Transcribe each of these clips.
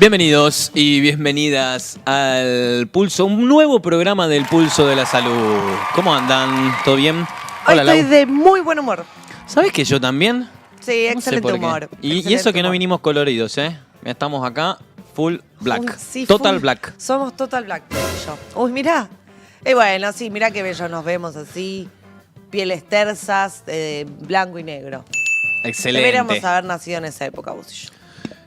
Bienvenidos y bienvenidas al Pulso, un nuevo programa del Pulso de la Salud. ¿Cómo andan? ¿Todo bien? Hola, Lau. Estoy de muy buen humor. ¿Sabés que yo también? Sí, excelente humor. Y eso que no vinimos coloridos, ¿eh? Estamos acá full black. Total black. Somos total black, yo. Uy, mirá. Y bueno, sí, mirá qué bello nos vemos así. Pieles tersas, blanco y negro. Excelente. Deberíamos haber nacido en esa época, vos y yo.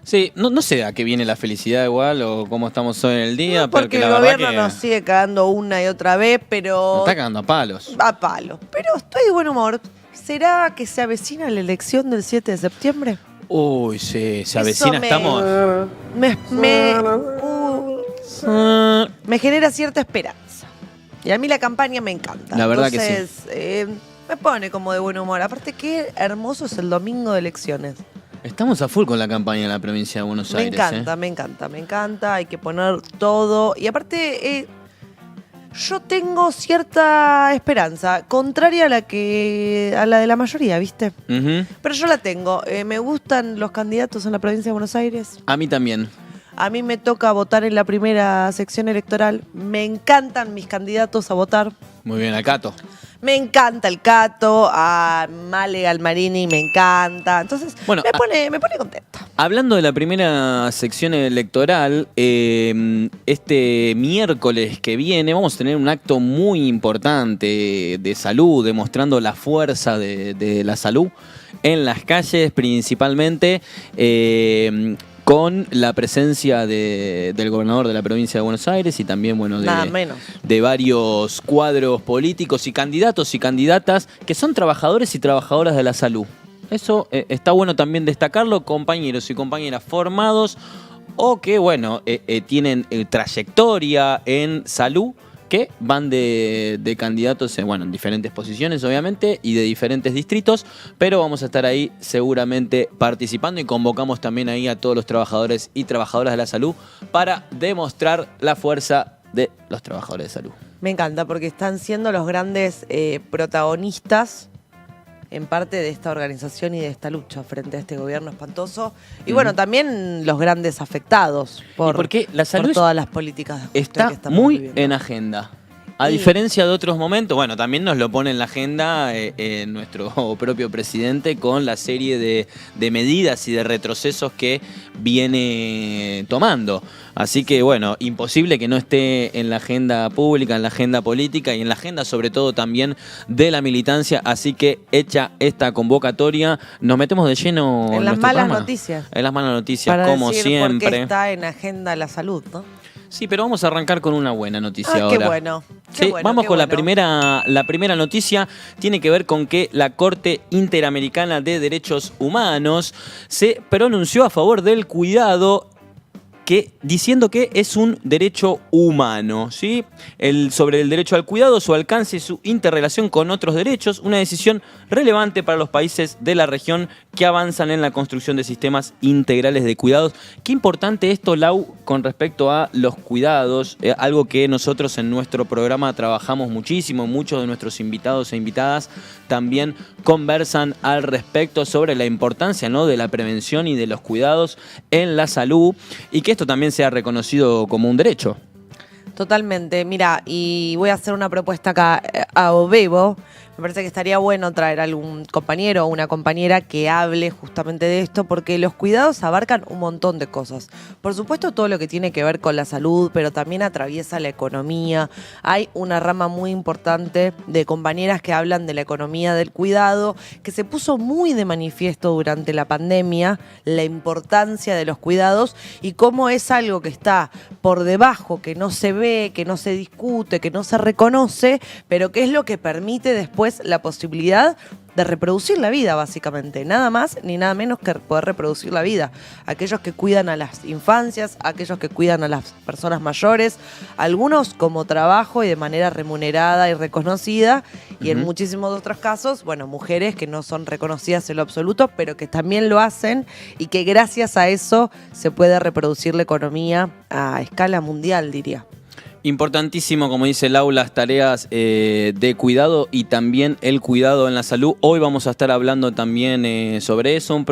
Sí, no sé a qué viene la felicidad igual o cómo estamos hoy en el día. No, porque la el gobierno que nos sigue cagando una y otra vez, pero... nos está cagando a palos. A palos. Pero estoy de buen humor. ¿Será que se avecina la elección del 7 de septiembre? Uy, sí, se avecina, estamos... Me genera cierta esperanza. Y a mí la campaña me encanta. La verdad Entonces, que sí. Me pone como de buen humor. Aparte, qué hermoso es el domingo de elecciones. Estamos a full con la campaña en la provincia de Buenos Aires. Me encanta. Hay que poner todo. Y aparte, yo tengo cierta esperanza, contraria a la de la mayoría, ¿viste? Pero yo la tengo. Me gustan los candidatos en la provincia de Buenos Aires. A mí también. A mí me toca votar en la primera sección electoral. Me encantan mis candidatos a votar. Muy bien, al Cato. Me encanta el Cato, a Male Galmarini me encanta. Entonces, bueno, me pone contenta. Hablando de la primera sección electoral, este miércoles que viene vamos a tener un acto muy importante de salud, demostrando la fuerza de la salud en las calles principalmente. Con la presencia del gobernador de la provincia de Buenos Aires y también, bueno, de varios cuadros políticos y candidatos y candidatas que son trabajadores y trabajadoras de la salud. Eso está bueno también destacarlo, compañeros y compañeras formados o que, bueno, tienen trayectoria en salud, que van de candidatos en diferentes posiciones, obviamente, y de diferentes distritos, pero vamos a estar ahí seguramente participando y convocamos también ahí a todos los trabajadores y trabajadoras de la salud para demostrar la fuerza de los trabajadores de salud. Me encanta porque están siendo los grandes protagonistas en parte de esta organización y de esta lucha frente a este gobierno espantoso. Y bueno, también los grandes afectados por todas las políticas de ajuste está que estamos muy viviendo. en agenda. A diferencia de otros momentos, bueno, también nos lo pone en la agenda nuestro propio presidente con la serie de medidas y de retrocesos que viene tomando. Así que, bueno, imposible que no esté en la agenda pública, en la agenda política y en la agenda sobre todo también de la militancia. Así que, hecha esta convocatoria, nos metemos de lleno en las malas noticias. En las malas noticias, para como decir siempre. Por qué está en agenda la salud, ¿no? Sí, pero vamos a arrancar con una buena noticia ahora. Qué bueno. Vamos con la primera noticia. Tiene que ver con que la Corte Interamericana de Derechos Humanos se pronunció a favor del cuidado, diciendo que es un derecho humano, ¿sí? Sobre el derecho al cuidado, su alcance y su interrelación con otros derechos, una decisión relevante para los países de la región que avanzan en la construcción de sistemas integrales de cuidados. Qué importante esto, Lau, con respecto a los cuidados, algo que nosotros en nuestro programa trabajamos muchísimo, muchos de nuestros invitados e invitadas también conversan al respecto sobre la importancia, ¿no?, de la prevención y de los cuidados en la salud y que esto también sea reconocido como un derecho. Totalmente. Mira, y voy a hacer una propuesta acá a Ovevo. Me parece que estaría bueno traer algún compañero o una compañera que hable justamente de esto, porque los cuidados abarcan un montón de cosas. Por supuesto, todo lo que tiene que ver con la salud, pero también atraviesa la economía. Hay una rama muy importante de compañeras que hablan de la economía del cuidado, que se puso muy de manifiesto durante la pandemia, la importancia de los cuidados y cómo es algo que está por debajo, que no se ve, que no se discute, que no se reconoce, pero que es lo que permite después la posibilidad de reproducir la vida, básicamente. Nada más ni nada menos que poder reproducir la vida. Aquellos que cuidan a las infancias, aquellos que cuidan a las personas mayores, algunos como trabajo y de manera remunerada y reconocida, y en muchísimos otros casos, bueno, mujeres que no son reconocidas en lo absoluto, pero que también lo hacen y que gracias a eso se puede reproducir la economía a escala mundial, diría. Importantísimo, como dice Lau, las tareas de cuidado y también el cuidado en la salud. Hoy vamos a estar hablando también sobre eso, un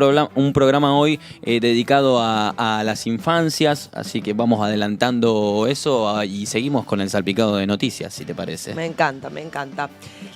programa hoy dedicado a las infancias, así que vamos adelantando eso y seguimos con el salpicado de noticias, si te parece. Me encanta, me encanta.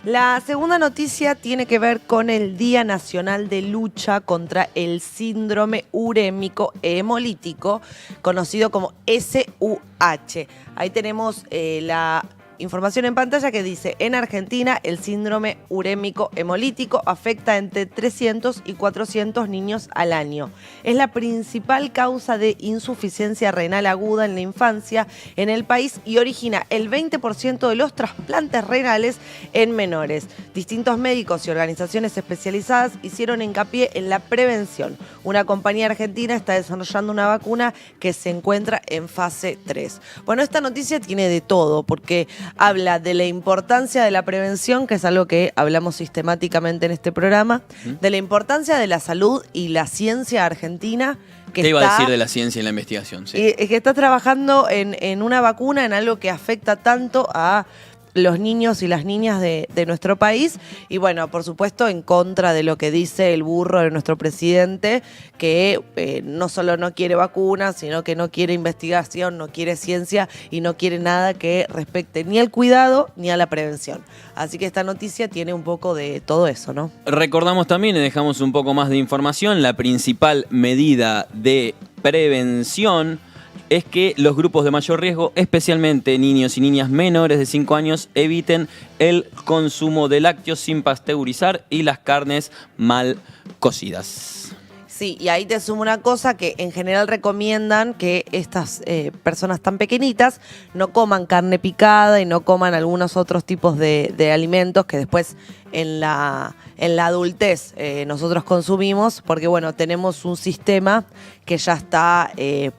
La segunda noticia tiene que ver con el Día Nacional de Lucha contra el Síndrome Urémico Hemolítico, conocido como SUH. Ahí tenemos la información en pantalla que dice: en Argentina el síndrome urémico hemolítico afecta entre 300 y 400 niños al año. Es la principal causa de insuficiencia renal aguda en la infancia en el país y origina el 20% de los trasplantes renales en menores. Distintos médicos y organizaciones especializadas hicieron hincapié en la prevención. Una compañía argentina está desarrollando una vacuna que se encuentra en fase 3. Bueno, esta noticia tiene de todo, porque habla de la importancia de la prevención, que es algo que hablamos sistemáticamente en este programa, de la importancia de la salud y la ciencia argentina. ¿Qué iba a decir de la ciencia y la investigación? Sí. Que está trabajando en una vacuna, en algo que afecta tanto a los niños y las niñas de nuestro país, y bueno, por supuesto en contra de lo que dice el burro de nuestro presidente, que no solo no quiere vacunas, sino que no quiere investigación, no quiere ciencia y no quiere nada que respecte ni al cuidado ni a la prevención. Así que esta noticia tiene un poco de todo eso, ¿no? Recordamos también y dejamos un poco más de información: la principal medida de prevención es que los grupos de mayor riesgo, especialmente niños y niñas menores de 5 años, eviten el consumo de lácteos sin pasteurizar y las carnes mal cocidas. Sí, y ahí te sumo una cosa que en general recomiendan que estas personas tan pequeñitas no coman carne picada y no coman algunos otros tipos de alimentos que después en la adultez nosotros consumimos, porque bueno, tenemos un sistema que ya está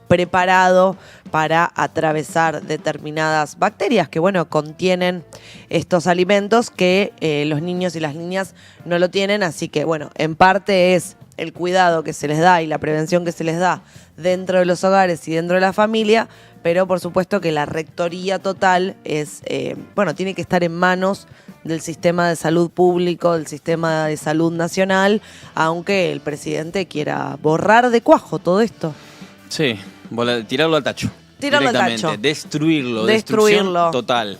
preparado para atravesar determinadas bacterias que bueno, contienen estos alimentos que los niños y las niñas no lo tienen, así que bueno, en parte es el cuidado que se les da y la prevención que se les da dentro de los hogares y dentro de la familia, pero por supuesto que la rectoría total es, tiene que estar en manos del sistema de salud público, del sistema de salud nacional, aunque el presidente quiera borrar de cuajo todo esto. Sí, tirarlo al tacho. Tirarlo al tacho. Destruirlo. Destrucción total.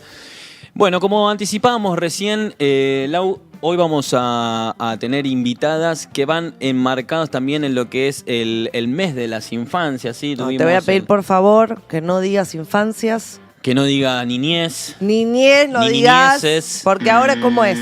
Bueno, como anticipábamos recién, Lau, hoy vamos a tener invitadas que van enmarcadas también en lo que es el mes de las infancias. ¿Sí? No, te voy a pedir por favor que no digas infancias. Que no diga niñez. Niñez, no digas. Niñeces. Porque ahora, ¿cómo es?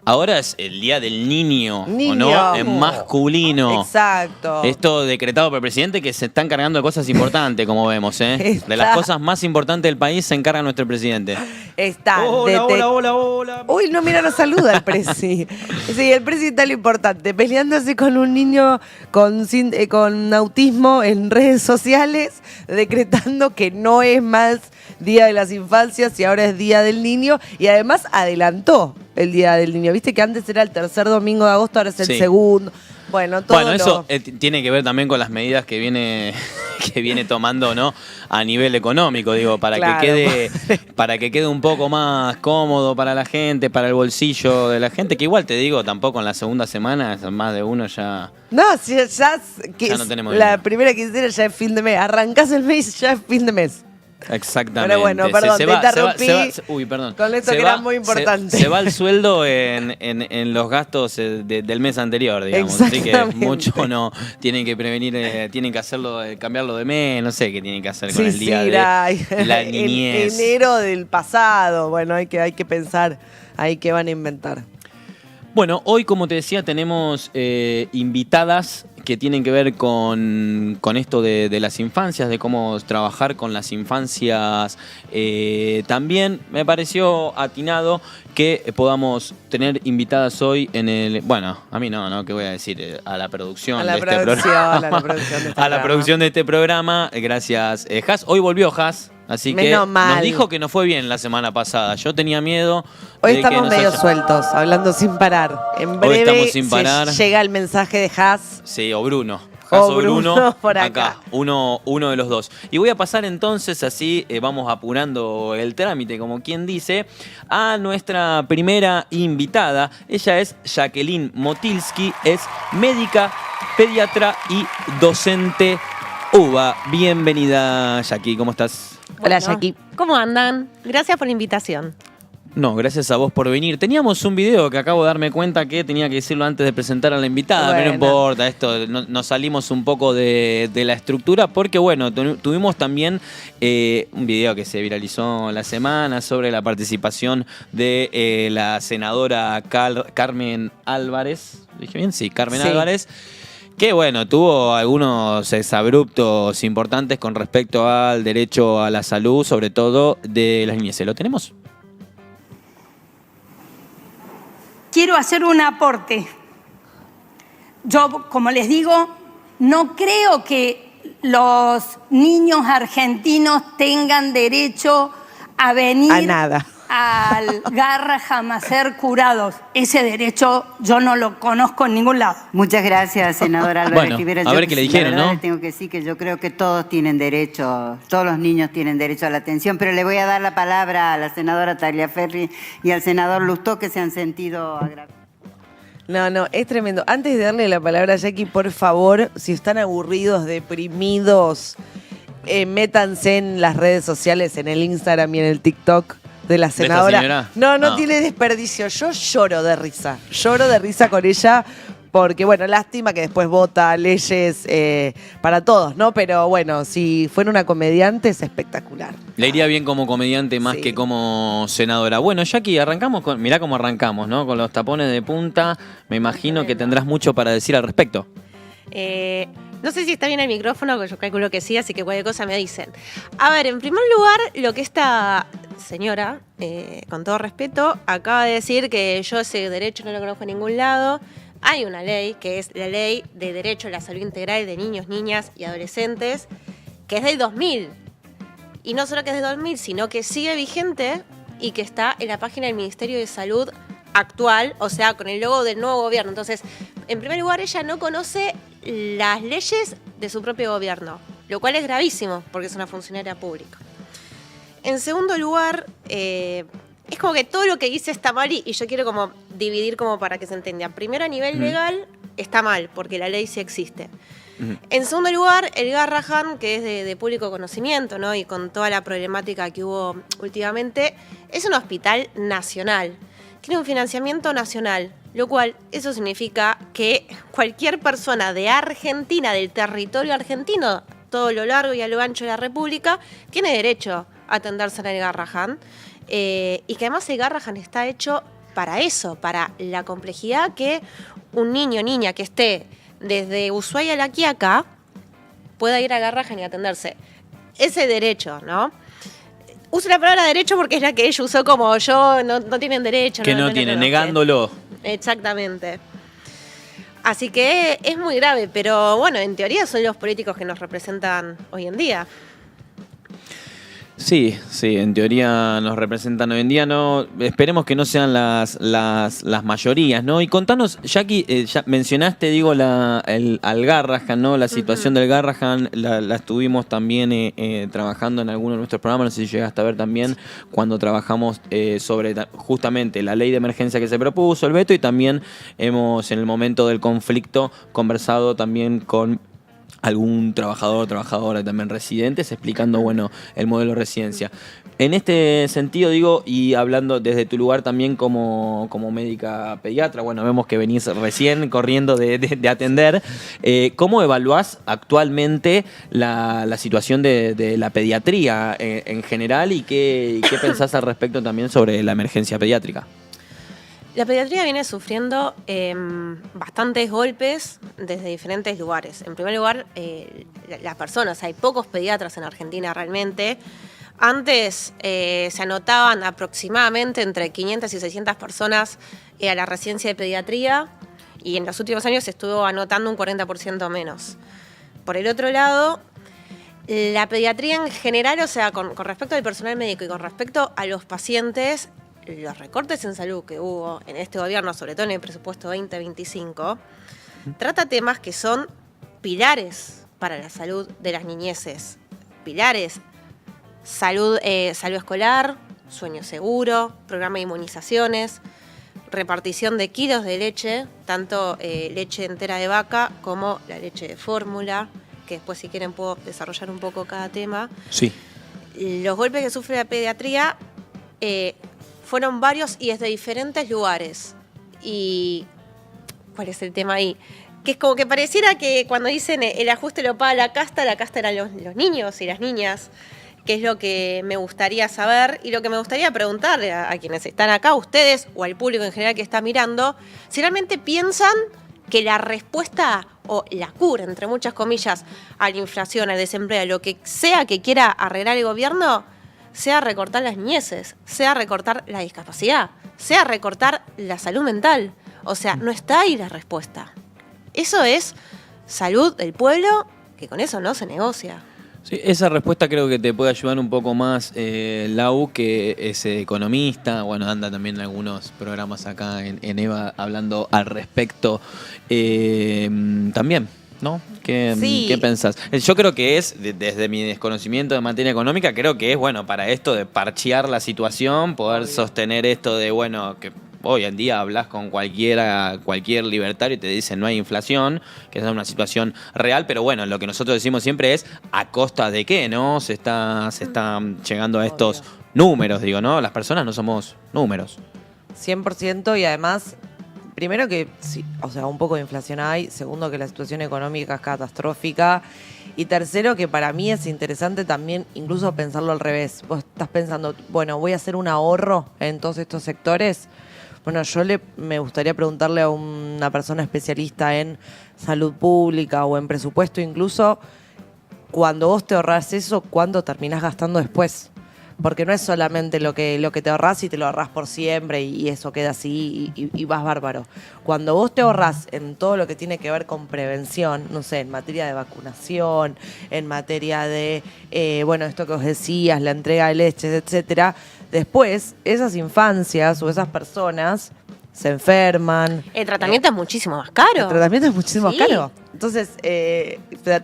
Ahora es el Día del Niño, ¿o no? En masculino. Exacto. Esto decretado por el presidente, que se está encargando de cosas importantes, como vemos, ¿eh? De las cosas más importantes del país se encarga nuestro presidente. Está. Hola. Uy, no, mira, nos saluda el presi. Sí, el presi está lo importante, peleándose con un niño con autismo en redes sociales, decretando que no es más Día de las Infancias y ahora es Día del Niño, y además adelantó el Día del Niño. Viste que antes era el tercer domingo de agosto, ahora es el segundo. Bueno, eso tiene que ver también con las medidas que viene tomando, ¿no? A nivel económico, digo, para que quede un poco más cómodo para la gente, para el bolsillo de la gente, que igual te digo, tampoco en la segunda semana, más de uno ya. No, si ya no tenemos la dinero. Primera quincena ya es fin de mes. Arrancás el mes, ya es fin de mes. Exactamente. Pero bueno, perdón, te interrumpí. Uy, perdón. Con esto que era muy importante. Se va el sueldo en los gastos del mes anterior, digamos. Así que mucho no tienen que prevenir, tienen que hacerlo, cambiarlo de mes, no sé qué tienen que hacer con el día de la niñez. Enero del pasado. Bueno, hay que pensar ahí qué van a inventar. Bueno, hoy, como te decía, tenemos invitadas que tienen que ver con esto de las infancias, de cómo trabajar con las infancias. También me pareció atinado que podamos tener invitadas hoy en el... Bueno, a mí no, ¿qué voy a decir? A la producción de este programa. A la producción de este programa. Gracias, Has. Hoy volvió Has. Así que nos dijo que no fue bien la semana pasada. Yo tenía miedo. Hoy estamos medio sueltos, hablando sin parar. En breve estamos sin parar. Llega el mensaje de Has. Sí, o Bruno. Acá sobre Bruno uno, por acá. uno de los dos. Y voy a pasar entonces, así vamos apurando el trámite, como quien dice, a nuestra primera invitada. Ella es Jacqueline Motilsky, es médica, pediatra y docente UBA. Bienvenida, Jackie, ¿cómo estás? Hola, Jackie. ¿Cómo andan? Gracias por la invitación. No, gracias a vos por venir. Teníamos un video que acabo de darme cuenta que tenía que decirlo antes de presentar a la invitada, pero no importa, esto nos salimos un poco de la estructura porque, bueno, tuvimos también un video que se viralizó la semana sobre la participación de la senadora Carmen Álvarez. ¿Dije bien? Sí, Carmen Álvarez. Que bueno, tuvo algunos exabruptos importantes con respecto al derecho a la salud, sobre todo de las niñeces. ¿Lo tenemos? Quiero hacer un aporte. Yo, como les digo, no creo que los niños argentinos tengan derecho a venir a nada al Garrahan a ser curados. Ese derecho yo no lo conozco en ningún lado. Muchas gracias, senadora Álvarez Bueno, Rivera. a ver qué le dijeron, ¿no? Tengo que decir que yo creo que todos tienen derecho, todos los niños tienen derecho a la atención, pero le voy a dar la palabra a la senadora Tagliaferri y al senador Lustó, que se han sentido agravados. No, es tremendo. Antes de darle la palabra a Jackie, por favor, si están aburridos, deprimidos, métanse en las redes sociales, en el Instagram y en el TikTok de la senadora. señora? No tiene desperdicio. Yo lloro de risa con ella. Porque, bueno, lástima que después vota leyes para todos, ¿no? Pero, bueno, si fuera una comediante es espectacular. Le iría bien como comediante más que como senadora. Bueno, Jackie, arrancamos con... Mirá cómo arrancamos, ¿no? Con los tapones de punta. Me imagino que tendrás mucho para decir al respecto. No sé si está bien el micrófono, que yo calculo que sí, así que cualquier cosa me dicen. A ver, en primer lugar, lo que esta señora, con todo respeto, acaba de decir que yo ese derecho no lo conozco en ningún lado. Hay una ley, que es la Ley de Derecho a la Salud Integral de Niños, Niñas y Adolescentes, que es del 2000. Y no solo que es del 2000, sino que sigue vigente y que está en la página del Ministerio de Salud actual, o sea, con el logo del nuevo gobierno. Entonces, en primer lugar, ella no conoce las leyes de su propio gobierno, lo cual es gravísimo, porque es una funcionaria pública. En segundo lugar, es como que todo lo que dice está mal y yo quiero como dividir como para que se entienda. Primero, a nivel legal, está mal, porque la ley sí existe. En segundo lugar, el Garrahan, que es de público conocimiento, ¿no? Y con toda la problemática que hubo últimamente, es un hospital nacional. Tiene un financiamiento nacional, lo cual eso significa que cualquier persona de Argentina, del territorio argentino, todo lo largo y a lo ancho de la República, tiene derecho a atenderse en el Garrahan. Y que además el Garrahan está hecho para eso, para la complejidad que un niño o niña que esté desde Ushuaia a La Quiaca pueda ir a Garrahan y atenderse. Ese derecho, ¿no? Uso la palabra derecho porque es la que ella usó como yo, no tienen derecho. Que no tienen, negándolo. Exactamente. Así que es muy grave, pero bueno, en teoría son los políticos que nos representan hoy en día. Sí, en teoría nos representan hoy en día, no, esperemos que no sean las mayorías, ¿no? Y contanos, Jackie, ya mencionaste, digo, al Garrahan, ¿no? La situación del Garrahan, la estuvimos también trabajando en alguno de nuestros programas, no sé si llegaste a ver también cuando trabajamos sobre justamente la ley de emergencia que se propuso, el veto, y también hemos, en el momento del conflicto, conversado también con algún trabajador, trabajadora, también residentes, explicando, bueno, el modelo de residencia. En este sentido, digo, y hablando desde tu lugar también como médica pediatra, bueno, vemos que venís recién corriendo de atender. ¿Cómo evaluás actualmente la situación de la pediatría en general y qué pensás al respecto también sobre la emergencia pediátrica? La pediatría viene sufriendo bastantes golpes desde diferentes lugares. En primer lugar, las personas. Hay pocos pediatras en Argentina realmente. Antes se anotaban aproximadamente entre 500 y 600 personas a la residencia de pediatría y en los últimos años se estuvo anotando un 40% menos. Por el otro lado, la pediatría en general, o sea, con respecto al personal médico y con respecto a los pacientes, los recortes en salud que hubo en este gobierno, sobre todo en el presupuesto 2025, trata temas que son pilares para la salud de las niñeces. Pilares: salud escolar, sueño seguro, programa de inmunizaciones, repartición de kilos de leche, tanto leche entera de vaca como la leche de fórmula, que después si quieren puedo desarrollar un poco cada tema. Sí. Los golpes que sufre la pediatría fueron varios y desde diferentes lugares. ¿Y cuál es el tema ahí? Que es como que pareciera que cuando dicen el ajuste lo paga la casta eran los niños y las niñas, que es lo que me gustaría saber y lo que me gustaría preguntarle a quienes están acá, a ustedes o al público en general que está mirando, si realmente piensan que la respuesta o la cura, entre muchas comillas, a la inflación, al desempleo, a lo que sea que quiera arreglar el gobierno, sea recortar las niñeces, sea recortar la discapacidad, sea recortar la salud mental. O sea, no está ahí la respuesta. Eso es salud del pueblo, que con eso no se negocia. Sí, esa respuesta creo que te puede ayudar un poco más Lau, que es economista, bueno, anda también en algunos programas acá en EVA hablando al respecto también, ¿no? ¿Qué pensás? Yo creo que es, desde mi desconocimiento de materia económica, creo que es, bueno, para esto de parchear la situación, poder sostener esto de, bueno, que hoy en día hablas con cualquier libertario y te dicen no hay inflación, que es una situación real, pero bueno, lo que nosotros decimos siempre es a costa de qué, ¿no? Se está llegando a estos números, digo, ¿no? Las personas no somos números. 100%, y además, primero que, sí, o sea, un poco de inflación hay, segundo que la situación económica es catastrófica, y tercero que para mí es interesante también incluso pensarlo al revés. Vos estás pensando, bueno, voy a hacer un ahorro en todos estos sectores. Bueno, me gustaría preguntarle a una persona especialista en salud pública o en presupuesto incluso, cuando vos te ahorrás eso, ¿cuánto terminás gastando después? Porque no es solamente lo que te ahorrás y te lo ahorrás por siempre y eso queda así y vas bárbaro. Cuando vos te ahorrás en todo lo que tiene que ver con prevención, no sé, en materia de vacunación, en materia de, esto que vos decías, la entrega de leches, etcétera, después esas infancias o esas personas se enferman. El tratamiento es muchísimo más caro. El tratamiento es muchísimo más caro. Entonces,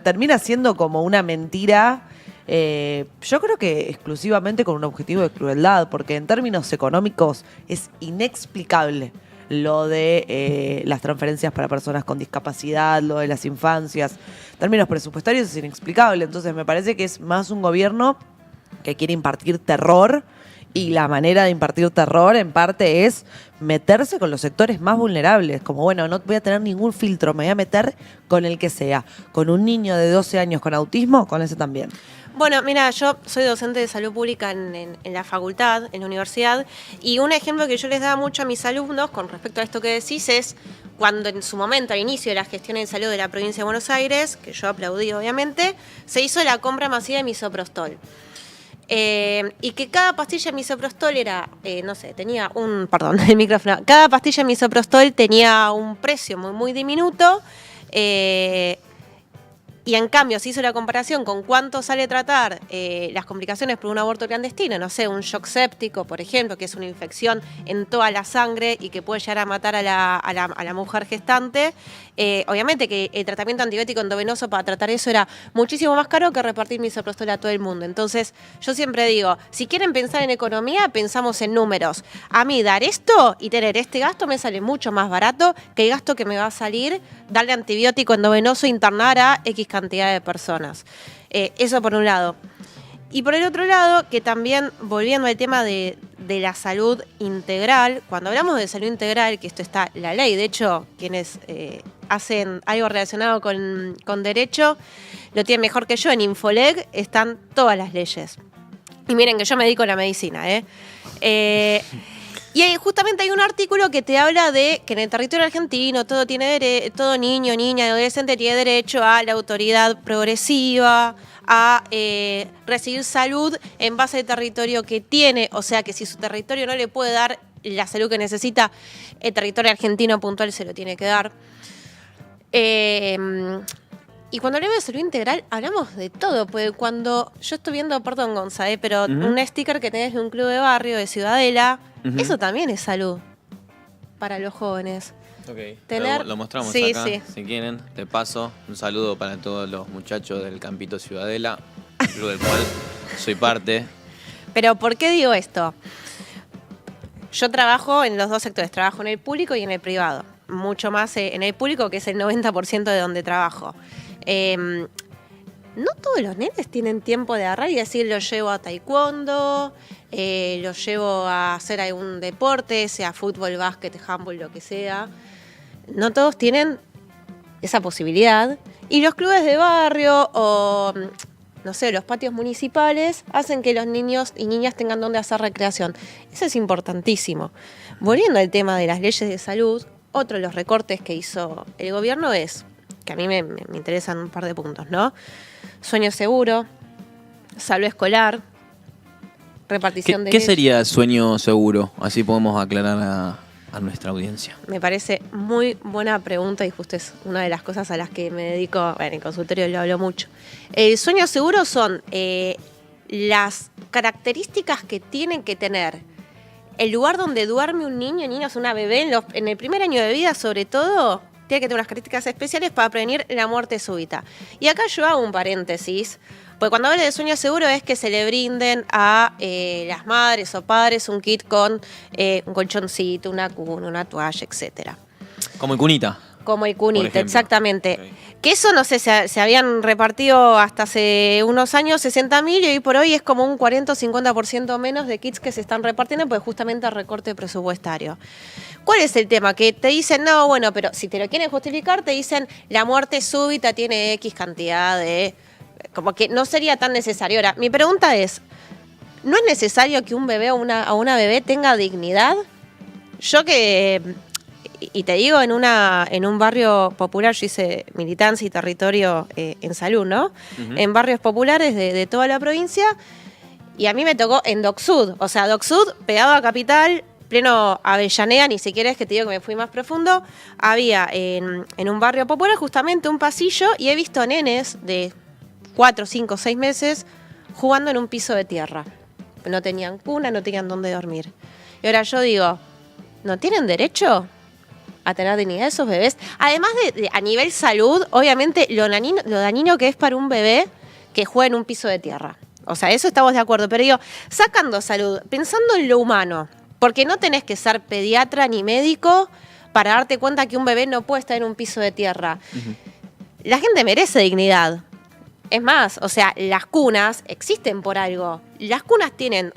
termina siendo como una mentira. Yo creo que exclusivamente con un objetivo de crueldad, porque en términos económicos es inexplicable lo de las transferencias para personas con discapacidad, lo de las infancias. En términos presupuestarios es inexplicable. Entonces me parece que es más un gobierno que quiere impartir terror, y la manera de impartir terror en parte es meterse con los sectores más vulnerables, como bueno, no voy a tener ningún filtro, me voy a meter con el que sea, con un niño de 12 años con autismo, con ese también. Bueno, mira, yo soy docente de salud pública en la facultad, en la universidad, y un ejemplo que yo les daba mucho a mis alumnos con respecto a esto que decís es cuando en su momento, al inicio de la gestión de salud de la provincia de Buenos Aires, que yo aplaudí obviamente, se hizo la compra masiva de misoprostol. Y que cada pastilla de misoprostol era, tenía el micrófono, cada pastilla de misoprostol tenía un precio muy, muy diminuto, y en cambio se hizo la comparación con cuánto sale tratar las complicaciones por un aborto clandestino, no sé, un shock séptico, por ejemplo, que es una infección en toda la sangre y que puede llegar a matar a la mujer gestante. Obviamente que el tratamiento antibiótico endovenoso para tratar eso era muchísimo más caro que repartir misoprostol a todo el mundo. Entonces, yo siempre digo, si quieren pensar en economía, pensamos en números. A mí dar esto y tener este gasto me sale mucho más barato que el gasto que me va a salir darle antibiótico endovenoso e internar a X cantidad de personas. Eso por un lado. Y por el otro lado, que también, volviendo al tema de la salud integral, cuando hablamos de salud integral, que esto está la ley, de hecho, quienes hacen algo relacionado con derecho, lo tienen mejor que yo, en Infoleg están todas las leyes. Y miren que yo me dedico a la medicina, y justamente hay un artículo que te habla de que en el territorio argentino todo niño, niña, adolescente tiene derecho a la autoridad progresiva, a recibir salud en base al territorio que tiene. O sea que si su territorio no le puede dar la salud que necesita, el territorio argentino puntual se lo tiene que dar. Y cuando hablamos de salud integral, hablamos de todo. Porque cuando yo estoy viendo, perdón, Gonza, pero un sticker que tenés de un club de barrio de Ciudadela, eso también es salud para los jóvenes. tener... Lo mostramos Sí, acá, sí. si quieren. De paso, un saludo para todos los muchachos del Campito Ciudadela, el club del cual soy parte. Pero ¿por qué digo esto? Yo trabajo en los dos sectores, trabajo en el público y en el privado. Mucho más en el público, que es el 90% de donde trabajo. No todos los nenes tienen tiempo de agarrar y decir, lo llevo a taekwondo, lo llevo a hacer algún deporte, sea fútbol, básquet, handball, lo que sea. No todos tienen esa posibilidad. Y los clubes de barrio o, no sé, los patios municipales hacen que los niños y niñas tengan donde hacer recreación. Eso es importantísimo. Volviendo al tema de las leyes de salud, otro de los recortes que hizo el gobierno es, que a mí me interesan un par de puntos, ¿no? Sueño seguro, salud escolar, repartición de ¿Qué leche. sería sueño seguro? Así podemos aclarar a nuestra audiencia. Me parece muy buena pregunta y justo es una de las cosas a las que me dedico, en el consultorio lo hablo mucho. El sueño seguro son las características que tienen que tener el lugar donde duerme un niño, niña, es una bebé, en el primer año de vida sobre todo, tiene que tener unas características especiales para prevenir la muerte súbita. Y acá yo hago un paréntesis, porque cuando hablo de sueño seguro es que se le brinden a las madres o padres un kit con un colchoncito, una cuna, una toalla, etcétera. Como el cunita. Como el Por cunita, ejemplo. exactamente. Ok. Que eso, no sé, se habían repartido hasta hace unos años 60.000 y hoy por hoy es como un 40 o 50% menos de kits que se están repartiendo, pues justamente el recorte presupuestario. ¿Cuál es el tema? Que te dicen, no, bueno, pero si te lo quieren justificar, te dicen la muerte súbita tiene X cantidad de... Como que no sería tan necesario. Ahora, mi pregunta es, ¿no es necesario que un bebé o una bebé tenga dignidad? Yo que... Y te digo, en un barrio popular, yo hice militancia y territorio en salud, ¿no? Ujú. En barrios populares de toda la provincia, y a mí me tocó en Doc Sud, o sea, Doc Sud, pegado a Capital, pleno Avellaneda, ni siquiera es que te digo que me fui más profundo, había en un barrio popular justamente un pasillo, y he visto nenes de 4, 5, 6 meses jugando en un piso de tierra. No tenían cuna, no tenían dónde dormir. Y ahora yo digo, ¿no tienen derecho a tener dignidad esos bebés? Además de a nivel salud, obviamente lo dañino que es para un bebé que juega en un piso de tierra. O sea, eso estamos de acuerdo. Pero digo, sacando salud, pensando en lo humano, porque no tenés que ser pediatra ni médico para darte cuenta que un bebé no puede estar en un piso de tierra. La gente merece dignidad. Es más, o sea, las cunas existen por algo. Las cunas tienen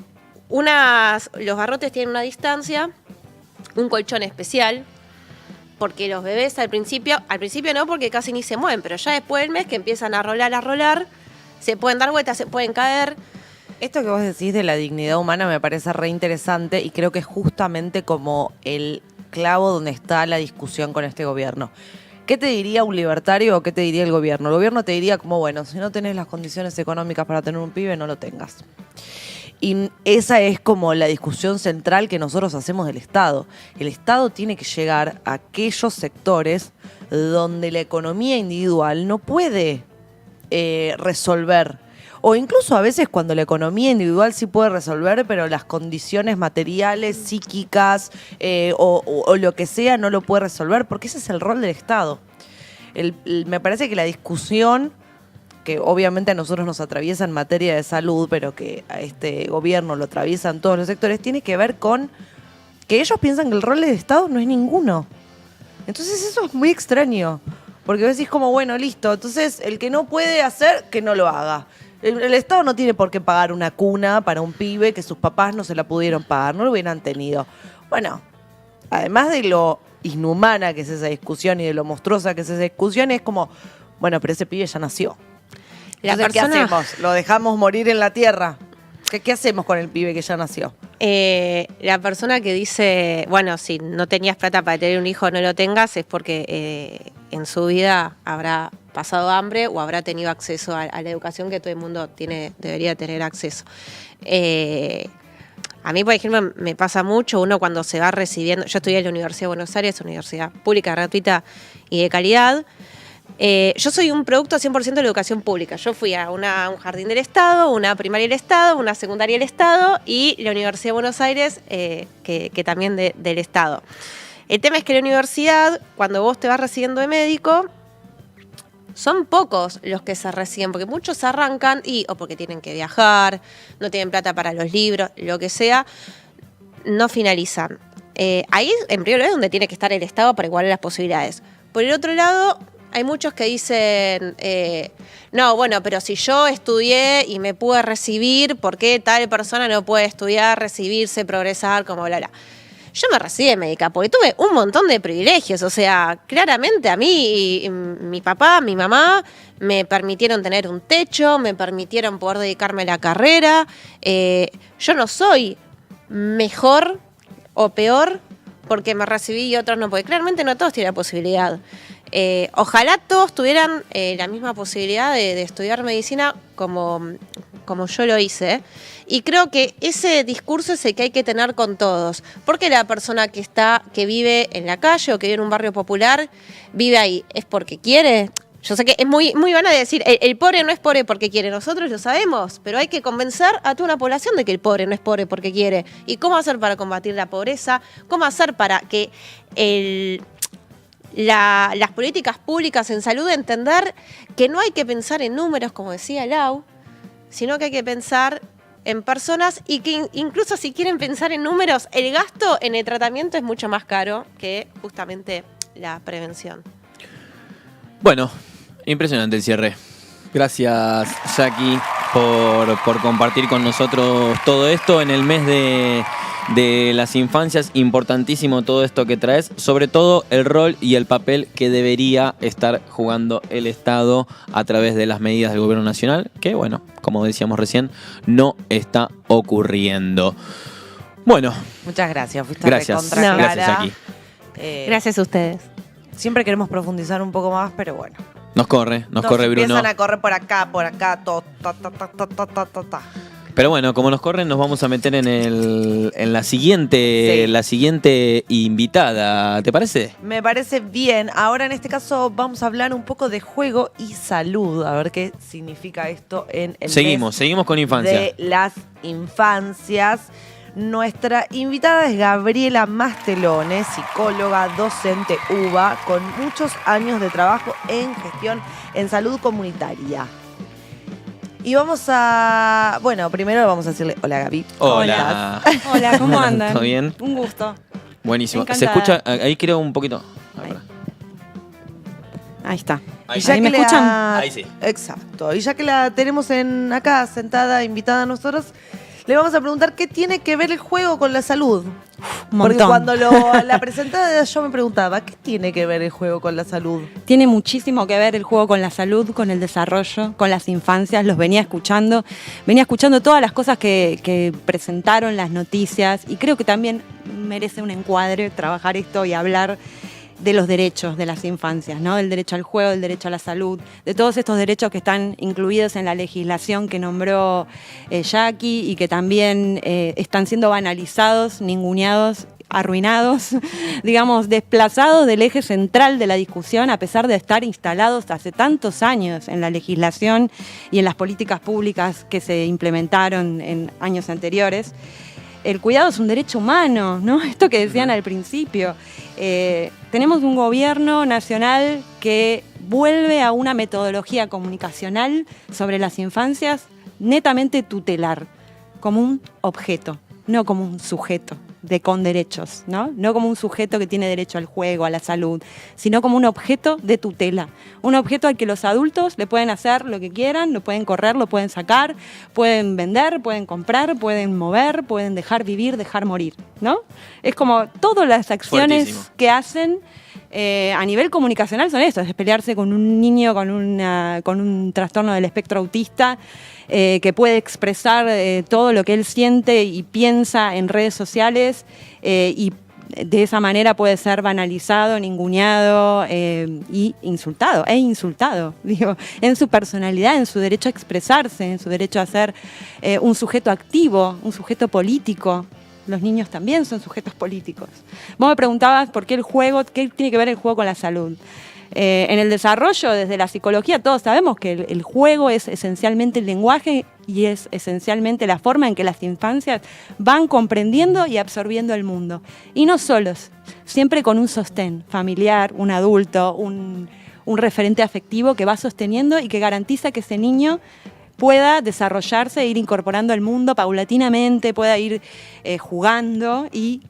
los barrotes tienen una distancia, un colchón especial, porque los bebés al principio no, porque casi ni se mueven, pero ya después del mes que empiezan a rolar, se pueden dar vueltas, se pueden caer. Esto que vos decís de la dignidad humana me parece re interesante y creo que es justamente como el clavo donde está la discusión con este gobierno. ¿Qué te diría un libertario o qué te diría el gobierno? El gobierno te diría como, bueno, si no tenés las condiciones económicas para tener un pibe, no lo tengas. Y esa es como la discusión central que nosotros hacemos del Estado. El Estado tiene que llegar a aquellos sectores donde la economía individual no puede resolver. O incluso a veces cuando la economía individual sí puede resolver, pero las condiciones materiales, psíquicas o lo que sea no lo puede resolver, porque ese es el rol del Estado. Me parece que la discusión, que obviamente a nosotros nos atraviesa en materia de salud, pero que a este gobierno lo atraviesan todos los sectores, tiene que ver con que ellos piensan que el rol del Estado no es ninguno. Entonces eso es muy extraño, porque vos decís como, bueno, listo, entonces el que no puede hacer, que no lo haga. El Estado no tiene por qué pagar una cuna para un pibe que sus papás no se la pudieron pagar, no lo hubieran tenido. Bueno, además de lo inhumana que es esa discusión y de lo monstruosa que es esa discusión, es como, bueno, pero ese pibe ya nació. Entonces, ¿qué hacemos? ¿Lo dejamos morir en la tierra? ¿Qué hacemos con el pibe que ya nació? La persona que dice, bueno, si no tenías plata para tener un hijo, no lo tengas, es porque en su vida habrá pasado hambre o habrá tenido acceso a la educación que todo el mundo debería tener acceso. A mí, por ejemplo, me pasa mucho, uno cuando se va recibiendo, yo estudié en la Universidad de Buenos Aires, universidad pública, gratuita y de calidad. Yo soy un producto 100% de la educación pública. Yo fui a un jardín del Estado, una primaria del Estado, una secundaria del Estado y la Universidad de Buenos Aires, que también del Estado. El tema es que la universidad, cuando vos te vas recibiendo de médico, son pocos los que se reciben, porque muchos arrancan o porque tienen que viajar, no tienen plata para los libros, lo que sea, no finalizan. Ahí, en primer lugar, es donde tiene que estar el Estado para igualar las posibilidades. Por el otro lado, hay muchos que dicen, no, bueno, pero si yo estudié y me pude recibir, ¿por qué tal persona no puede estudiar, recibirse, progresar, como bla, bla? Yo me recibí de médica porque tuve un montón de privilegios. O sea, claramente a mí, mi papá, mi mamá, me permitieron tener un techo, me permitieron poder dedicarme a la carrera. Yo no soy mejor o peor porque me recibí y otros no, porque claramente no todos tienen la posibilidad. Ojalá todos tuvieran la misma posibilidad de estudiar medicina como yo lo hice. Y creo que ese discurso es el que hay que tener con todos. Porque la persona que vive en la calle o que vive en un barrio popular, vive ahí, ¿es porque quiere? Yo sé que es muy vano de decir, el pobre no es pobre porque quiere, nosotros lo sabemos, pero hay que convencer a toda una población de que el pobre no es pobre porque quiere. ¿Y cómo hacer para combatir la pobreza? ¿Cómo hacer para que las políticas públicas en salud entender que no hay que pensar en números, como decía Lau, sino que hay que pensar en personas y que incluso si quieren pensar en números, el gasto en el tratamiento es mucho más caro que justamente la prevención? Bueno, impresionante el cierre. Gracias, Jackie, por compartir con nosotros todo esto en el mes de las infancias. Importantísimo todo esto que traes, sobre todo el rol y el papel que debería estar jugando el Estado a través de las medidas del gobierno nacional, que bueno, como decíamos recién, no está ocurriendo. Bueno. Muchas gracias, fuiste gracias, gracias, Jackie. Gracias a ustedes. Siempre queremos profundizar un poco más, pero bueno. Nos corre Bruno. Empiezan a correr por acá, Pero bueno, como nos corren, nos vamos a meter en la siguiente, la siguiente invitada. ¿Te parece? Me parece bien. Ahora en este caso vamos a hablar un poco de juego y salud. A ver qué significa esto en el Seguimos con infancia. de las infancias. Nuestra invitada es Gabriela Mastelone, psicóloga, docente UBA, con muchos años de trabajo en gestión en salud comunitaria. Y vamos a... Bueno, primero vamos a decirle hola, Gaby. Hola. Hola, ¿cómo andan? ¿Todo bien? Un gusto. Buenísimo. ¿Se Encantada. escucha? Ahí creo un poquito. Ahí está. Ahí, Y ya ¿Ahí que me escuchan? Ahí sí. Exacto. Y ya que la tenemos acá sentada, invitada a nosotros, le vamos a preguntar qué tiene que ver el juego con la salud. Un Porque montón. cuando la presentada yo me preguntaba, ¿qué tiene que ver el juego con la salud? Tiene muchísimo que ver el juego con la salud, con el desarrollo, con las infancias. Los venía escuchando todas las cosas que presentaron las noticias y creo que también merece un encuadre trabajar esto y hablar de los derechos de las infancias, ¿no? Del derecho al juego, del derecho a la salud, de todos estos derechos que están incluidos en la legislación que nombró Jackie y que también están siendo banalizados, ninguneados, arruinados, digamos, desplazados del eje central de la discusión a pesar de estar instalados hace tantos años en la legislación y en las políticas públicas que se implementaron en años anteriores. El cuidado es un derecho humano, ¿no? Esto que decían al principio. Tenemos un gobierno nacional que vuelve a una metodología comunicacional sobre las infancias netamente tutelar, como un objeto, no como un sujeto con derechos, ¿no? No como un sujeto que tiene derecho al juego, a la salud, sino como un objeto de tutela. Un objeto al que los adultos le pueden hacer lo que quieran, lo pueden correr, lo pueden sacar, pueden vender, pueden comprar, pueden mover, pueden dejar vivir, dejar morir, ¿no? Es como todas las acciones Fuertísimo. que hacen a nivel comunicacional son esto, es pelearse con un niño con un trastorno del espectro autista que puede expresar todo lo que él siente y piensa en redes sociales y de esa manera puede ser banalizado, ninguneado y insultado, digo, en su personalidad, en su derecho a expresarse, en su derecho a ser un sujeto activo, un sujeto político. Los niños también son sujetos políticos. Vos me preguntabas por qué el juego, qué tiene que ver el juego con la salud. En el desarrollo, desde la psicología, todos sabemos que el juego es esencialmente el lenguaje y es esencialmente la forma en que las infancias van comprendiendo y absorbiendo el mundo. Y no solos, siempre con un sostén familiar, un adulto, un referente afectivo que va sosteniendo y que garantiza que ese niño pueda desarrollarse, ir incorporando al mundo paulatinamente, pueda ir jugando y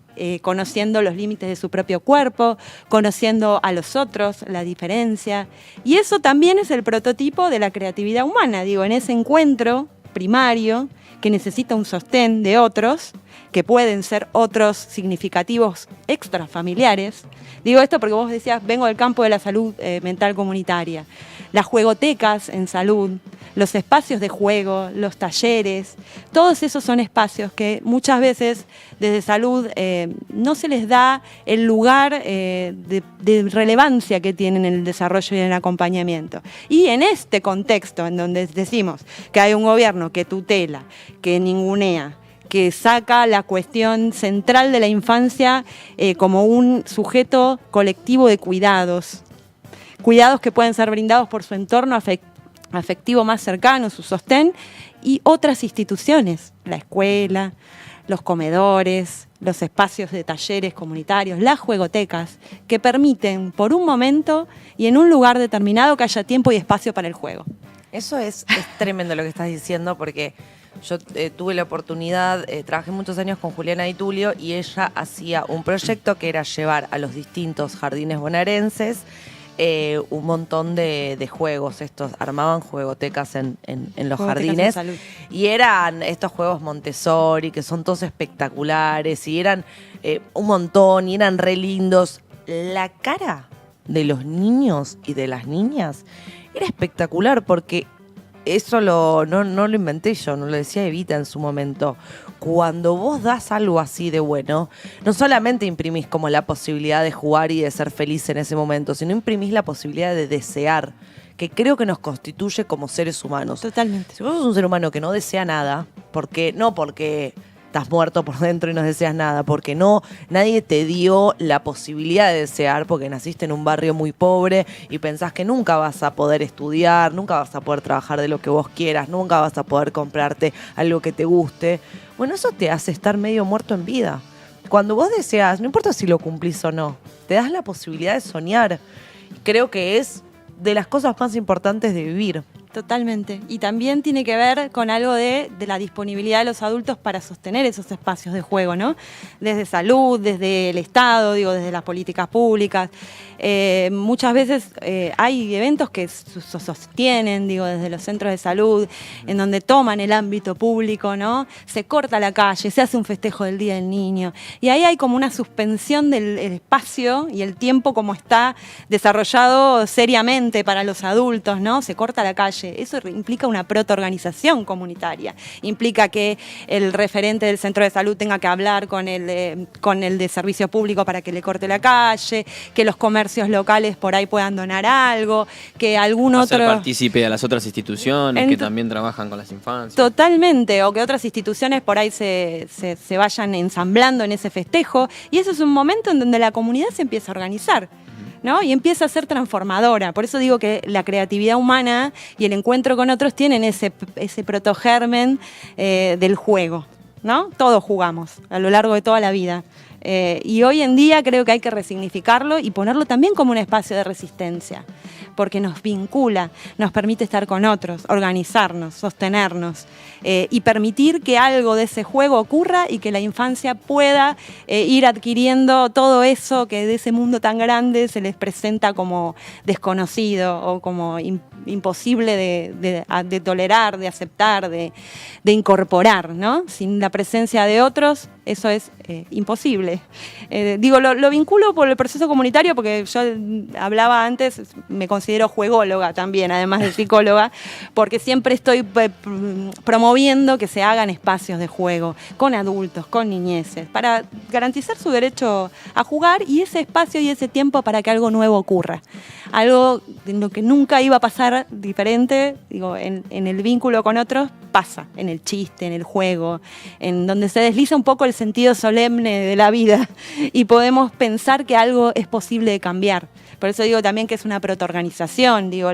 conociendo los límites de su propio cuerpo, conociendo a los otros, la diferencia. Y eso también es el prototipo de la creatividad humana, digo, en ese encuentro primario que necesita un sostén de otros, que pueden ser otros significativos extrafamiliares. Digo esto porque vos decías, vengo del campo de la salud mental comunitaria. Las juegotecas en salud, los espacios de juego, los talleres, todos esos son espacios que muchas veces desde salud no se les da el lugar de relevancia que tienen en el desarrollo y en el acompañamiento. Y en este contexto en donde decimos que hay un gobierno que tutela, que ningunea, que saca la cuestión central de la infancia como un sujeto colectivo de cuidados que pueden ser brindados por su entorno afectivo más cercano, su sostén, y otras instituciones, la escuela, los comedores, los espacios de talleres comunitarios, las juegotecas, que permiten por un momento y en un lugar determinado que haya tiempo y espacio para el juego. Eso es tremendo lo que estás diciendo, porque yo tuve la oportunidad, trabajé muchos años con Juliana Di Tulio y ella hacía un proyecto que era llevar a los distintos jardines bonaerenses un montón de juegos. Armaban juegotecas en los jardines y eran estos juegos Montessori que son todos espectaculares y eran un montón y eran re lindos. La cara de los niños y de las niñas era espectacular, porque eso no lo inventé yo, no lo decía Evita en su momento. Cuando vos das algo así de bueno, no solamente imprimís como la posibilidad de jugar y de ser feliz en ese momento, sino imprimís la posibilidad de desear, que creo que nos constituye como seres humanos. Totalmente. Si vos sos un ser humano que no desea nada, no porque estás muerto por dentro y no deseas nada, porque nadie te dio la posibilidad de desear, porque naciste en un barrio muy pobre y pensás que nunca vas a poder estudiar, nunca vas a poder trabajar de lo que vos quieras, nunca vas a poder comprarte algo que te guste. Bueno, eso te hace estar medio muerto en vida. Cuando vos deseas, no importa si lo cumplís o no, te das la posibilidad de soñar. Creo que es de las cosas más importantes de vivir. Totalmente. Y también tiene que ver con algo de la disponibilidad de los adultos para sostener esos espacios de juego, ¿no? Desde salud, desde el Estado, desde las políticas públicas. Muchas veces hay eventos que se sostienen, desde los centros de salud, en donde toman el ámbito público, ¿no? Se corta la calle, se hace un festejo del Día del Niño. Y ahí hay como una suspensión del espacio y el tiempo como está desarrollado seriamente para los adultos, ¿no? Se corta la calle. Eso implica una protoorganización comunitaria. Implica que el referente del centro de salud tenga que hablar con el de servicio público para que le corte la calle, que los comercios locales por ahí puedan donar algo, que algún Hacer otro... partícipe a las otras instituciones que también trabajan con las infancias. Totalmente, o que otras instituciones por ahí se vayan ensamblando en ese festejo. Y eso es un momento en donde la comunidad se empieza a organizar, ¿no? Y empieza a ser transformadora. Por eso digo que la creatividad humana y el encuentro con otros tienen ese protogermen del juego, ¿no? Todos jugamos a lo largo de toda la vida. Y hoy en día creo que hay que resignificarlo y ponerlo también como un espacio de resistencia, porque nos vincula, nos permite estar con otros, organizarnos, sostenernos y permitir que algo de ese juego ocurra y que la infancia pueda ir adquiriendo todo eso que de ese mundo tan grande se les presenta como desconocido o como imposible de tolerar, de aceptar, de incorporar, ¿no? Sin la presencia de otros, eso es imposible. Lo vinculo por el proceso comunitario porque yo hablaba antes, me considero juególoga también, además de psicóloga, porque siempre estoy promoviendo que se hagan espacios de juego con adultos, con niñeces, para garantizar su derecho a jugar y ese espacio y ese tiempo para que algo nuevo ocurra. Algo en lo que nunca iba a pasar diferente, en el vínculo con otros, pasa, en el chiste, en el juego, en donde se desliza un poco el sentido solemne de la vida y podemos pensar que algo es posible de cambiar. Por eso digo también que es una protoorganización, digo,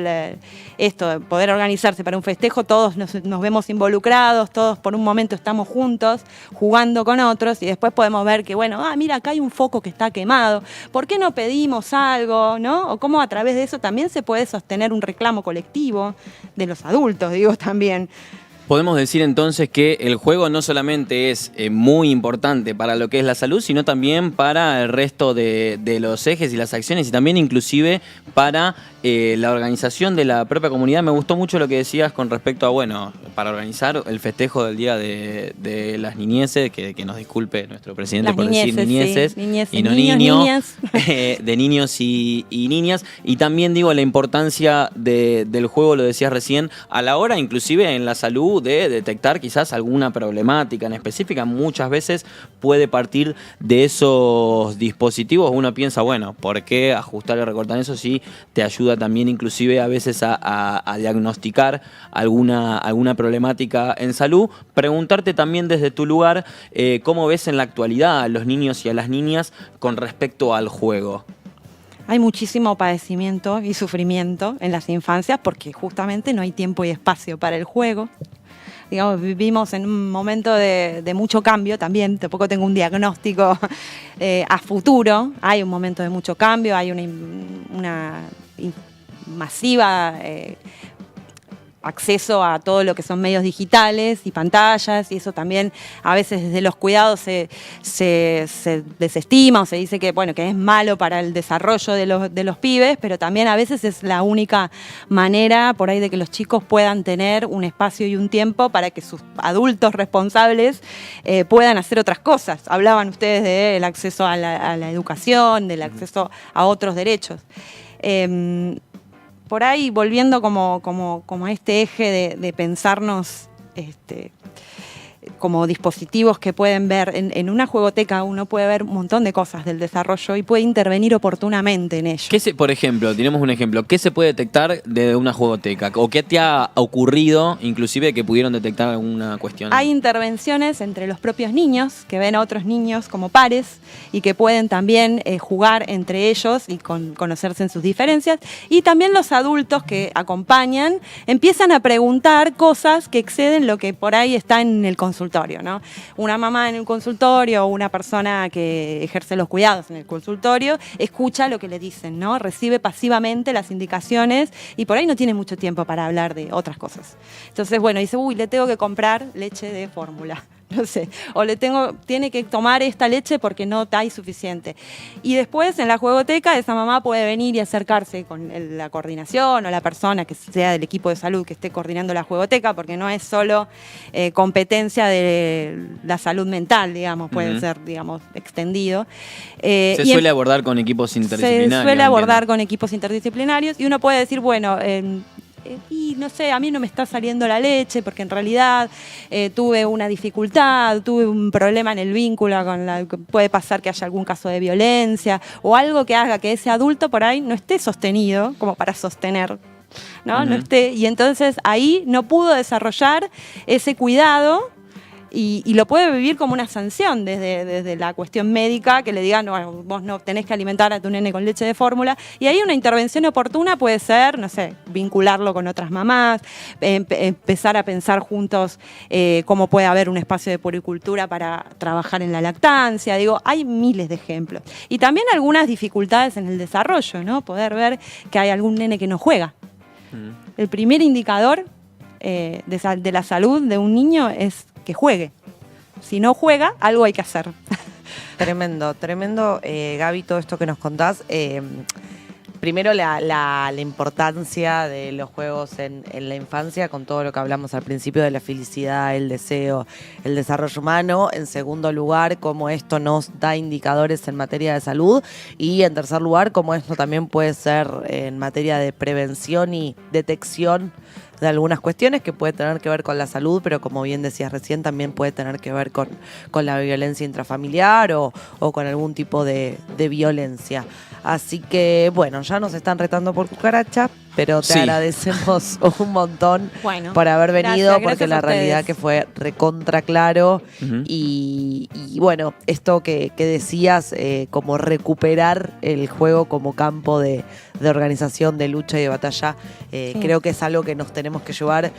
esto, poder organizarse para un festejo, todos nos vemos involucrados, todos por un momento estamos juntos, jugando con otros, y después podemos ver que, bueno, mira, acá hay un foco que está quemado, ¿por qué no pedimos algo, no? O cómo a través de eso también se puede sostener un reclamo colectivo de los adultos, digo, también. Podemos decir entonces que el juego no solamente es muy importante para lo que es la salud, sino también para el resto de los ejes y las acciones, y también inclusive para la organización de la propia comunidad. Me gustó mucho lo que decías con respecto a, bueno, para organizar el festejo del Día de las Niñeces, que nos disculpe nuestro presidente Las por decir niñeces, sí. Niñeces, y no niños, niño, niñas. de niños y niñas. Y también digo la importancia del juego, lo decías recién, a la hora inclusive en la salud de detectar quizás alguna problemática en específica. Muchas veces puede partir de esos dispositivos. Uno piensa, bueno, ¿por qué ajustar y recortar eso si te ayuda también inclusive a veces a diagnosticar alguna problemática en salud? Preguntarte también desde tu lugar, ¿cómo ves en la actualidad a los niños y a las niñas con respecto al juego? Hay muchísimo padecimiento y sufrimiento en las infancias porque justamente no hay tiempo y espacio para el juego. Digamos, vivimos en un momento de mucho cambio también, tampoco tengo un diagnóstico a futuro, hay un momento de mucho cambio, hay una masiva acceso a todo lo que son medios digitales y pantallas, y eso también a veces desde los cuidados se desestima o se dice que, bueno, que es malo para el desarrollo de los pibes, pero también a veces es la única manera por ahí de que los chicos puedan tener un espacio y un tiempo para que sus adultos responsables puedan hacer otras cosas. Hablaban ustedes del acceso a la educación, del acceso a otros derechos. Por ahí, volviendo como a este eje de pensarnos como dispositivos que pueden ver, en una juegoteca uno puede ver un montón de cosas del desarrollo y puede intervenir oportunamente en ello. Por ejemplo, tenemos un ejemplo, ¿qué se puede detectar de una jugoteca? ¿O qué te ha ocurrido, inclusive, que pudieron detectar alguna cuestión? Hay intervenciones entre los propios niños, que ven a otros niños como pares y que pueden también jugar entre ellos y conocerse en sus diferencias. Y también los adultos que acompañan empiezan a preguntar cosas que exceden lo que por ahí está en el consultorio, ¿no? Una mamá en el consultorio o una persona que ejerce los cuidados en el consultorio escucha lo que le dicen, ¿no? Recibe pasivamente las indicaciones y por ahí no tiene mucho tiempo para hablar de otras cosas. Entonces, bueno, dice, le tengo que comprar leche de fórmula. No sé, o tiene que tomar esta leche porque no hay suficiente. Y después en la jugoteca esa mamá puede venir y acercarse con la coordinación o la persona que sea del equipo de salud que esté coordinando la jugoteca, porque no es solo competencia de la salud mental, digamos, puede ser, digamos, extendido. Se suele abordar con equipos interdisciplinarios. Se suele abordar con equipos interdisciplinarios y uno puede decir, bueno, y no sé, a mí no me está saliendo la leche porque en realidad tuve una dificultad, tuve un problema en el vínculo, puede pasar que haya algún caso de violencia o algo que haga que ese adulto por ahí no esté sostenido como para sostener, ¿no? No esté, y entonces ahí no pudo desarrollar ese cuidado. Y lo puede vivir como una sanción desde la cuestión médica, que le digan, no, vos no tenés que alimentar a tu nene con leche de fórmula. Y ahí una intervención oportuna puede ser, no sé, vincularlo con otras mamás, empezar a pensar juntos cómo puede haber un espacio de puericultura para trabajar en la lactancia. Digo, hay miles de ejemplos. Y también algunas dificultades en el desarrollo, ¿no? Poder ver que hay algún nene que no juega. El primer indicador de la salud de un niño es que juegue. Si no juega, algo hay que hacer. Tremendo, tremendo, Gaby, todo esto que nos contás. Primero la importancia de los juegos en la infancia, con todo lo que hablamos al principio de la felicidad, el deseo, el desarrollo humano. En segundo lugar, cómo esto nos da indicadores en materia de salud. Y en tercer lugar, cómo esto también puede ser en materia de prevención y detección de algunas cuestiones que puede tener que ver con la salud, pero como bien decías recién, también puede tener que ver con la violencia intrafamiliar o con algún tipo de violencia. Así que, bueno, ya nos están retando por cucaracha, pero te Sí. agradecemos un montón Bueno, por haber venido, gracias porque a la ustedes. realidad que fue recontra claro. Ujú. Y bueno, esto que decías, como recuperar el juego como campo de organización, de lucha y de batalla, creo que es algo que nos tenemos que llevar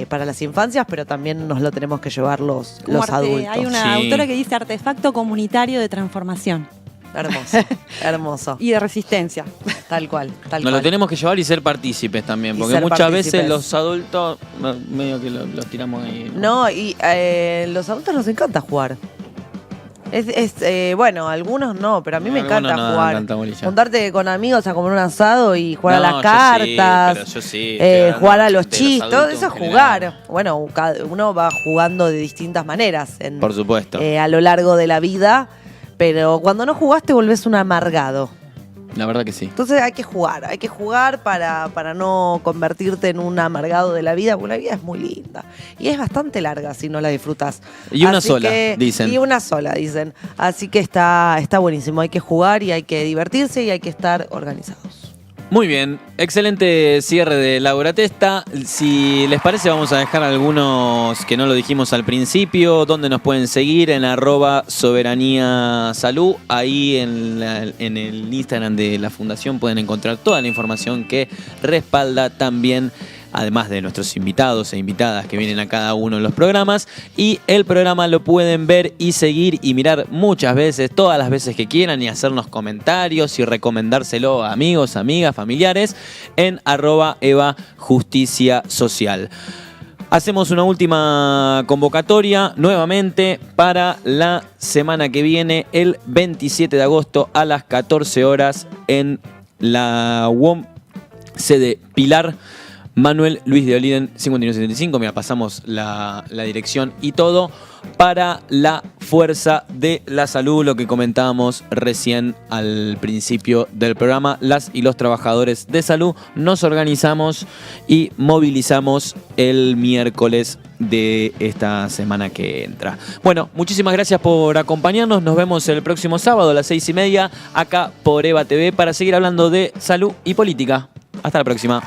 para las infancias, pero también nos lo tenemos que llevar los Como adultos. Hay una Sí. autora que dice artefacto comunitario de transformación Hermoso, hermoso. y de resistencia. Tal cual, tal Nos cual. lo tenemos que llevar y ser partícipes también, Y porque ser muchas veces partícipes. los adultos medio que los tiramos ahí. No, y los adultos nos encanta jugar. Bueno, algunos no, pero a mí me Algunos encanta no, jugar. tanta bolilla. Juntarte con amigos a comer un asado y jugar No, a las yo sí, cartas, pero yo sí, estoy hablando jugar a los de los chistes, todo adultos eso en es general. jugar. Bueno, uno va jugando de distintas maneras Por supuesto. a lo largo de la vida, pero cuando no jugaste volvés un amargado. La verdad que sí. Entonces hay que jugar para no convertirte en un amargado de la vida, porque la vida es muy linda y es bastante larga si no la disfrutas. Y una Así sola, que- dicen. Y una sola, dicen. Así que está buenísimo, hay que jugar y hay que divertirse y hay que estar organizados. Muy bien, excelente cierre de Laura Testa. Si les parece, vamos a dejar algunos que no lo dijimos al principio, donde nos pueden seguir en @soberanía-salud. Ahí en el Instagram de la Fundación pueden encontrar toda la información que respalda también, además de nuestros invitados e invitadas que vienen a cada uno de los programas. Y el programa lo pueden ver y seguir y mirar muchas veces, todas las veces que quieran, y hacernos comentarios y recomendárselo a amigos, amigas, familiares en @EvaJusticiaSocial. Hacemos una última convocatoria nuevamente para la semana que viene, el 27 de agosto a las 14 horas en la UOM, sede Pilar. Manuel Luis de Oliden 5175, mira, pasamos la dirección y todo, para la Fuerza de la Salud, lo que comentábamos recién al principio del programa. Las y los trabajadores de salud nos organizamos y movilizamos el miércoles de esta semana que entra. Bueno, muchísimas gracias por acompañarnos, nos vemos el próximo sábado a las 6:30 acá por EVA TV para seguir hablando de salud y política. Hasta la próxima.